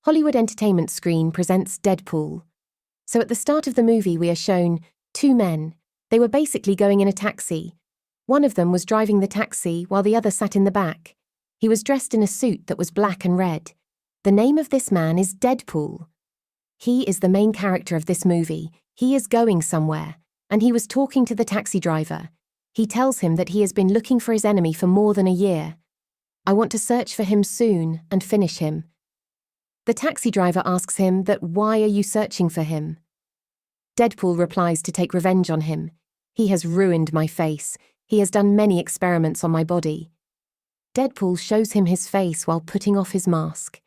Hollywood Entertainment Skrein presents Deadpool. So at the start of the movie we are shown two men. They were basically going in a taxi. One of them was driving the taxi while the other sat in the back. He was dressed in a suit that was black and red. The name of this man is Deadpool. He is the main character of this movie. He is going somewhere, and he was talking to the taxi driver. He tells him that he has been looking for his enemy for more than a year. I want to search for him soon and finish him. The taxi driver asks him that why are you searching for him? Deadpool replies to take revenge on him. He has ruined my face. He has done many experiments on my body. Deadpool shows him his face while putting off his mask.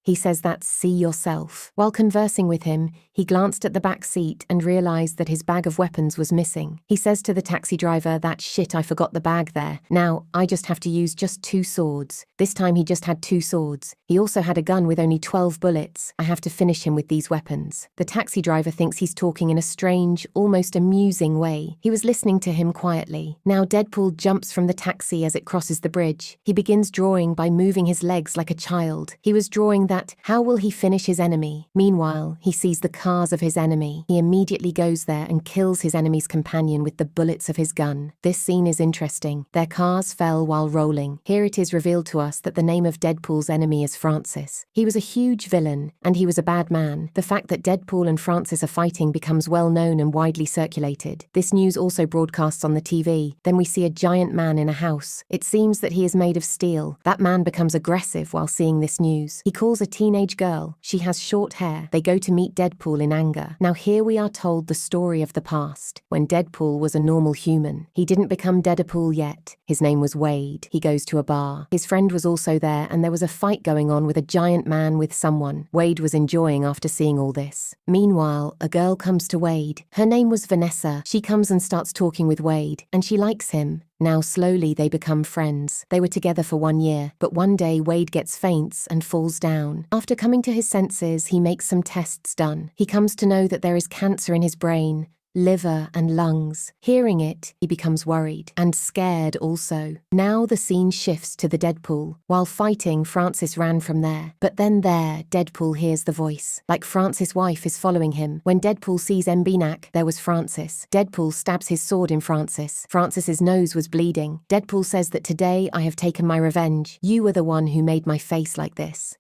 He says that see yourself. While conversing with him, he glanced at the back seat and realized that his bag of weapons was missing. He says to the taxi driver that shit, I forgot the bag there. Now, I just have to use just 2 swords. This time he just had 2 swords. He also had a gun with only 12 bullets. I have to finish him with these weapons. The taxi driver thinks he's talking in a strange, almost amusing way. He was listening to him quietly. Now Deadpool jumps from the taxi as it crosses the bridge. He begins drawing by moving his legs like a child. He was drawing that, how will he finish his enemy? Meanwhile, he sees the cars of his enemy. He immediately goes there and kills his enemy's companion with the bullets of his gun. This scene is interesting. Their cars fell while rolling. Here it is revealed to us that the name of Deadpool's enemy is Francis. He was a huge villain, and he was a bad man. The fact that Deadpool and Francis are fighting becomes well known and widely circulated. This news also broadcasts on the TV. Then we see a giant man in a house. It seems that he is made of steel. That man becomes aggressive while seeing this news. He calls a teenage girl. She has short hair. They go to meet Deadpool in anger. Now here we are told the story of the past, when Deadpool was a normal human. He didn't become Deadpool yet. His name was Wade. He goes to a bar. His friend was also there, and there was a fight going on with a giant man with someone. Wade was enjoying after seeing all this. Meanwhile, a girl comes to Wade. Her name was Vanessa. She comes and starts talking with Wade, and she likes him. Now slowly they become friends. They were together for 1 year, but one day Wade gets faints and falls down. After coming to his senses, he makes some tests done. He comes to know that there is cancer in his brain, liver and lungs. Hearing it, he becomes worried and scared also. Now the scene shifts to the Deadpool. While fighting, Francis ran from there. But then there, Deadpool hears the voice. Like Francis' wife is following him. When Deadpool sees Mbinak, there was Francis. Deadpool stabs his sword in Francis. Francis's nose was bleeding. Deadpool says that today I have taken my revenge. You were the one who made my face like this.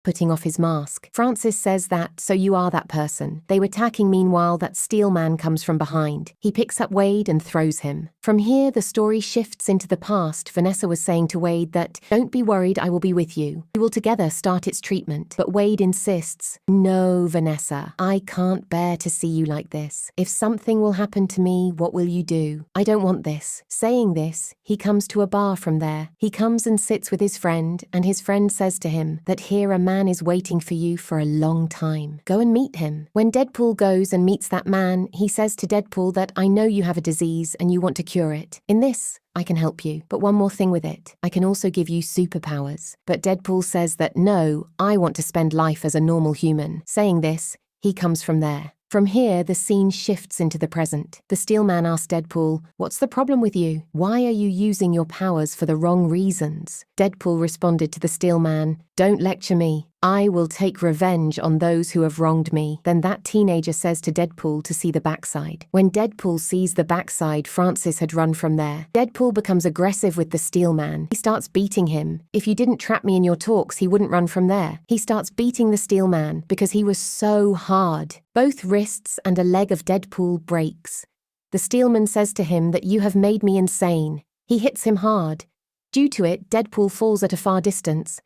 Putting off his mask. Francis says that, so you are that person. They were attacking. Meanwhile, that steel man comes from behind. He picks up Wade and throws him. From here, the story shifts into the past. Vanessa was saying to Wade that, don't be worried, I will be with you. We will together start its treatment. But Wade insists, no, Vanessa, I can't bear to see you like this. If something will happen to me, what will you do? I don't want this. Saying this, he comes to a bar from there. He comes and sits with his friend, and his friend says to him that here a man is waiting for you for a long time. Go and meet him. When Deadpool goes and meets that man, he says to Deadpool that I know you have a disease and you want to cure it. In this, I can help you, but one more thing with it. I can also give you superpowers. But Deadpool says that no, I want to spend life as a normal human. Saying this, he comes from there. From here, the scene shifts into the present. The steel man asks Deadpool, what's the problem with you? Why are you using your powers for the wrong reasons? Deadpool responded to the steel man, don't lecture me. I will take revenge on those who have wronged me. Then that teenager says to Deadpool to see the backside. When Deadpool sees the backside, Francis had run from there. Deadpool becomes aggressive with the steel man. He starts beating him. If you didn't trap me in your talks, he wouldn't run from there. He starts beating the steel man because he was so hard. Both wrists and a leg of Deadpool breaks. The steelman says to him that you have made me insane. He hits him hard. Due to it, Deadpool falls at a far distance.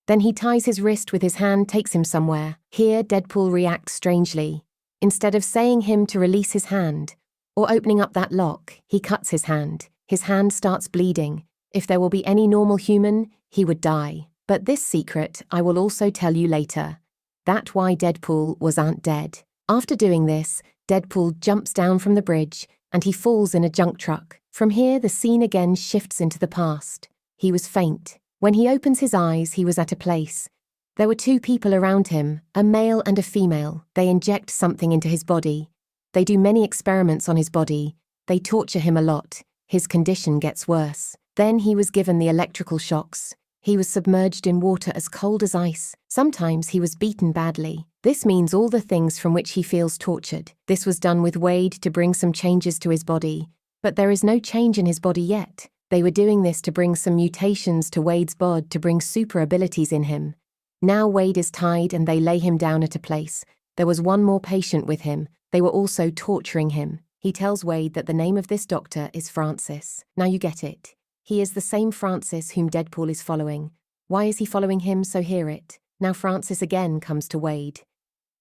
Then he ties his wrist with his hand, takes him somewhere. Here, Deadpool reacts strangely. Instead of saying him to release his hand, or opening up that lock, he cuts his hand. His hand starts bleeding. If there will be any normal human, he would die. But this secret I will also tell you later. That's why Deadpool wasn't dead. After doing this, Deadpool jumps down from the bridge, and he falls in a junk truck. From here, the scene again shifts into the past. He was faint. When he opens his eyes, he was at a place. There were 2 people around him, a male and a female. They inject something into his body. They do many experiments on his body. They torture him a lot. His condition gets worse. Then he was given the electrical shocks. He was submerged in water as cold as ice. Sometimes he was beaten badly. This means all the things from which he feels tortured. This was done with Wade to bring some changes to his body, but there is no change in his body yet. They were doing this to bring some mutations to Wade's bod to bring super abilities in him. Now Wade is tied and they lay him down at a place. There was one more patient with him. They were also torturing him. He tells Wade that the name of this doctor is Francis. Now you get it. He is the same Francis whom Deadpool is following. Why is he following him? So hear it. Now Francis again comes to Wade.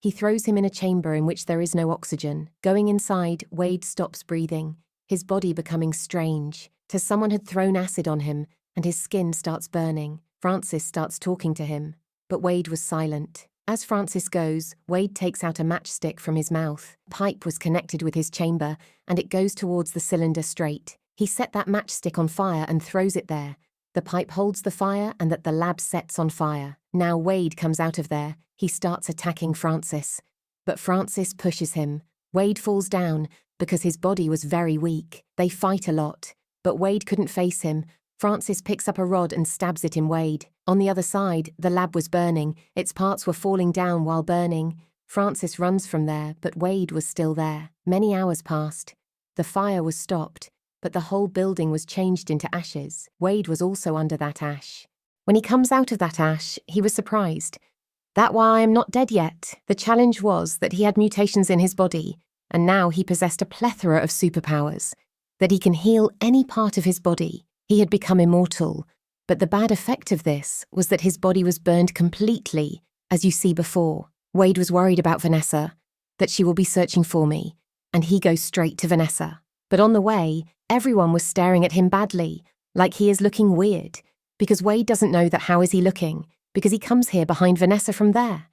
He throws him in a chamber in which there is no oxygen. Going inside, Wade stops breathing, his body becoming strange. As someone had thrown acid on him, and his skin starts burning. Francis starts talking to him, but Wade was silent. As Francis goes, Wade takes out a matchstick from his mouth. A pipe was connected with his chamber, and it goes towards the cylinder straight. He set that matchstick on fire and throws it there. The pipe holds the fire and that the lab sets on fire. Now Wade comes out of there. He starts attacking Francis. But Francis pushes him. Wade falls down because his body was very weak. They fight a lot. But Wade couldn't face him. Francis picks up a rod and stabs it in Wade. On the other side, the lab was burning. Its parts were falling down while burning. Francis runs from there, but Wade was still there. Many hours passed. The fire was stopped, but the whole building was changed into ashes. Wade was also under that ash. When he comes out of that ash, he was surprised. That's why I'm not dead yet. The challenge was that he had mutations in his body, and now he possessed a plethora of superpowers, that he can heal any part of his body. He had become immortal, but the bad effect of this was that his body was burned completely, as you see before. Wade was worried about Vanessa, that she will be searching for me, and he goes straight to Vanessa. But on the way, everyone was staring at him badly, like he is looking weird, because Wade doesn't know that how is he looking, because he comes here behind Vanessa from there.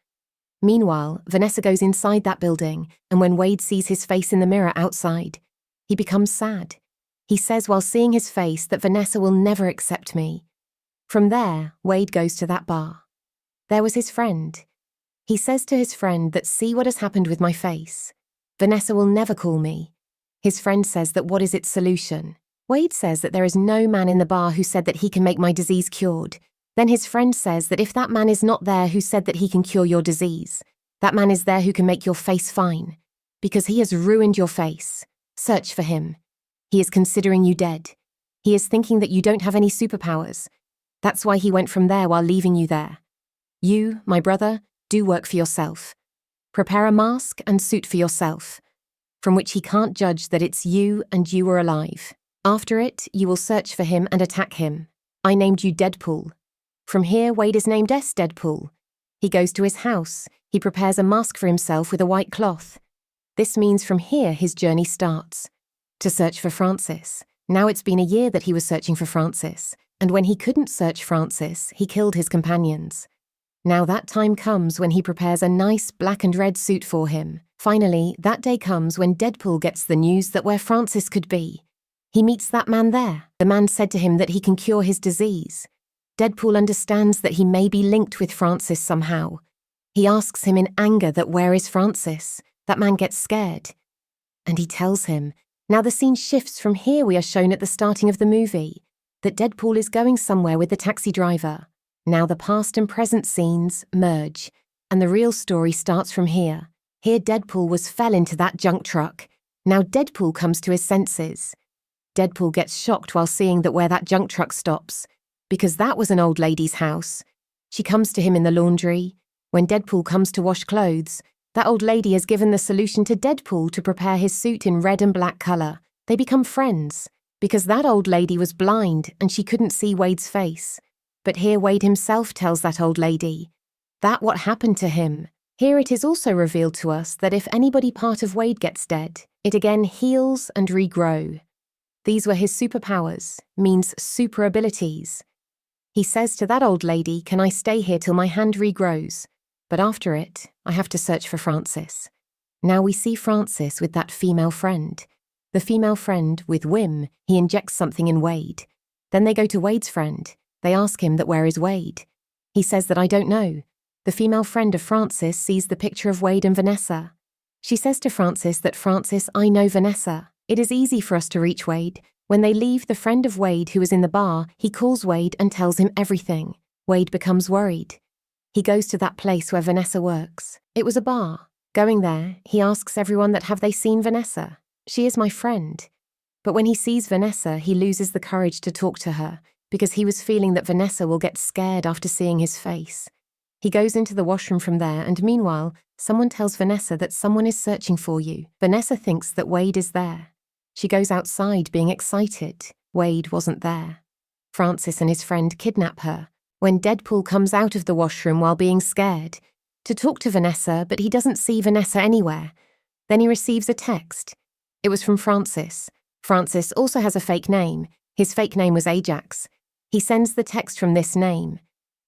Meanwhile, Vanessa goes inside that building, and when Wade sees his face in the mirror outside, he becomes sad. He says while seeing his face that Vanessa will never accept me. From there, Wade goes to that bar. There was his friend. He says to his friend that see what has happened with my face. Vanessa will never call me. His friend says that what is its solution? Wade says that there is no man in the bar who said that he can make my disease cured. Then his friend says that if that man is not there who said that he can cure your disease, that man is there who can make your face fine, because he has ruined your face. Search for him. He is considering you dead. He is thinking that you don't have any superpowers. That's why he went from there while leaving you there. You, my brother, do work for yourself. Prepare a mask and suit for yourself, from which he can't judge that it's you and you are alive. After it, you will search for him and attack him. I named you Deadpool. From here, Wade is named S. Deadpool. He goes to his house. He prepares a mask for himself with a white cloth. This means from here his journey starts. To search for Francis. Now it's been a year that he was searching for Francis, and when he couldn't search Francis, he killed his companions. Now that time comes when he prepares a nice black and red suit for him. Finally, that day comes when Deadpool gets the news that where Francis could be. He meets that man there. The man said to him that he can cure his disease. Deadpool understands that he may be linked with Francis somehow. He asks him in anger that where is Francis? That man gets scared. And he tells him. Now the scene shifts from here we are shown at the starting of the movie, that Deadpool is going somewhere with the taxi driver. Now the past and present scenes merge, and the real story starts from here. Here Deadpool fell into that junk truck. Now Deadpool comes to his senses. Deadpool gets shocked while seeing that where that junk truck stops, because that was an old lady's house. She comes to him in the laundry. When Deadpool comes to wash clothes, that old lady has given the solution to Deadpool to prepare his suit in red and black color. They become friends, because that old lady was blind and she couldn't see Wade's face. But here Wade himself tells that old lady that what happened to him. Here it is also revealed to us that if anybody part of Wade gets dead, it again heals and regrow. These were his superpowers, means super abilities. He says to that old lady, can I stay here till my hand regrows? But after it, I have to search for Francis. Now we see Francis with that female friend. The female friend, with whim, he injects something in Wade. Then they go to Wade's friend. They ask him that where is Wade? He says that I don't know. The female friend of Francis sees the picture of Wade and Vanessa. She says to Francis that Francis, I know Vanessa. It is easy for us to reach Wade. When they leave the friend of Wade who was in the bar, he calls Wade and tells him everything. Wade becomes worried. He goes to that place where Vanessa works. It was a bar. Going there, he asks everyone that have they seen Vanessa. She is my friend. But when he sees Vanessa, he loses the courage to talk to her because he was feeling that Vanessa will get scared after seeing his face. He goes into the washroom from there, and meanwhile, someone tells Vanessa that someone is searching for you. Vanessa thinks that Wade is there. She goes outside being excited. Wade wasn't there. Francis and his friend kidnap her. When Deadpool comes out of the washroom while being scared to talk to Vanessa, but he doesn't see Vanessa anywhere. Then he receives a text. It was from Francis. Francis also has a fake name. His fake name was Ajax. He sends the text from this name.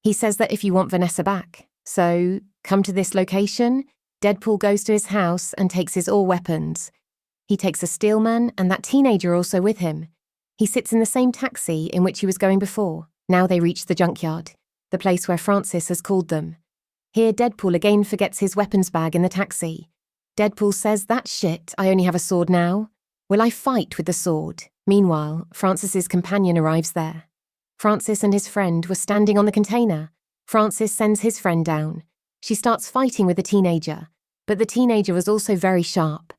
He says that if you want Vanessa back, so come to this location. Deadpool goes to his house and takes his all weapons. He takes a steelman and that teenager also with him. He sits in the same taxi in which he was going before. Now they reach the junkyard, the place where Francis has called them. Here Deadpool again forgets his weapons bag in the taxi. Deadpool says, "That shit, I only have a sword now. Will I fight with the sword?" Meanwhile, Francis's companion arrives there. Francis and his friend were standing on the container. Francis sends his friend down. She starts fighting with the teenager, but the teenager was also very sharp.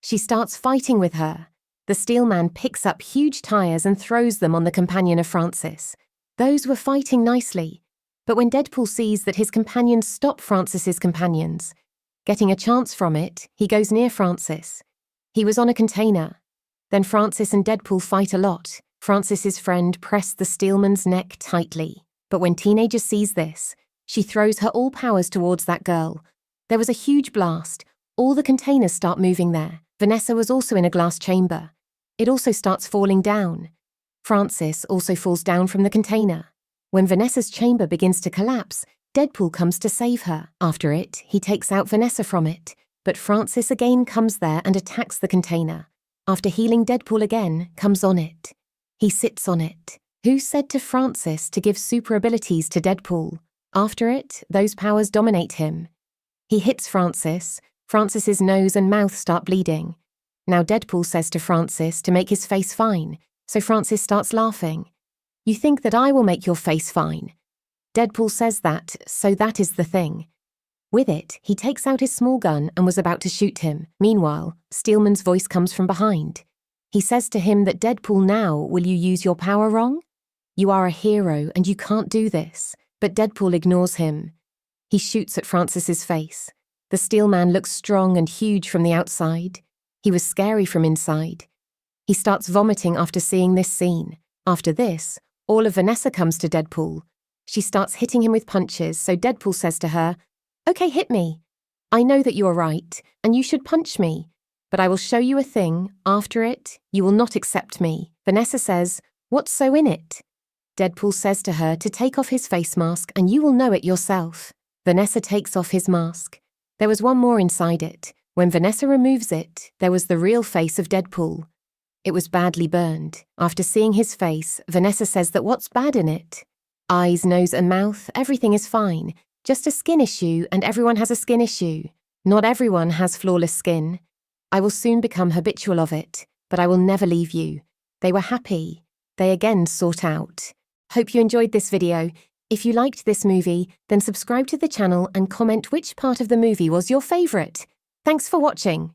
She starts fighting with her. The steelman picks up huge tires and throws them on the companion of Francis. Those were fighting nicely, but when Deadpool sees that his companions stop Francis's companions, getting a chance from it, he goes near Francis. He was on a container. Then Francis and Deadpool fight a lot. Francis's friend pressed the steelman's neck tightly, but when teenager sees this, she throws her all powers towards that girl. There was a huge blast. All the containers start moving there. Vanessa was also in a glass chamber. It also starts falling down. Francis also falls down from the container. When Vanessa's chamber begins to collapse, Deadpool comes to save her. After it, he takes out Vanessa from it, but Francis again comes there and attacks the container. After healing, Deadpool again comes on it. He sits on it. Who said to Francis to give super abilities to Deadpool? After it, those powers dominate him. He hits Francis. Francis's nose and mouth start bleeding. Now Deadpool says to Francis to make his face fine, so Francis starts laughing. "You think that I will make your face fine?" Deadpool says that, so that is the thing. With it, he takes out his small gun and was about to shoot him. Meanwhile, Steelman's voice comes from behind. He says to him that Deadpool, now will you use your power wrong? You are a hero and you can't do this. But Deadpool ignores him. He shoots at Francis's face. The Steelman looks strong and huge from the outside. He was scary from inside. He starts vomiting after seeing this scene. After this, all of Vanessa comes to Deadpool. She starts hitting him with punches, so Deadpool says to her, "Okay, hit me. I know that you are right, and you should punch me. But I will show you a thing. After it, you will not accept me." Vanessa says, "What's so in it?" Deadpool says to her to take off his face mask and you will know it yourself. Vanessa takes off his mask. There was one more inside it. When Vanessa removes it, there was the real face of Deadpool. It was badly burned. After seeing his face, Vanessa says that what's bad in it? Eyes, nose and mouth, everything is fine. Just a skin issue, and everyone has a skin issue. Not everyone has flawless skin. I will soon become habitual of it, but I will never leave you. They were happy. They again sought out. Hope you enjoyed this video. If you liked this movie, then subscribe to the channel and comment which part of the movie was your favourite. Thanks for watching.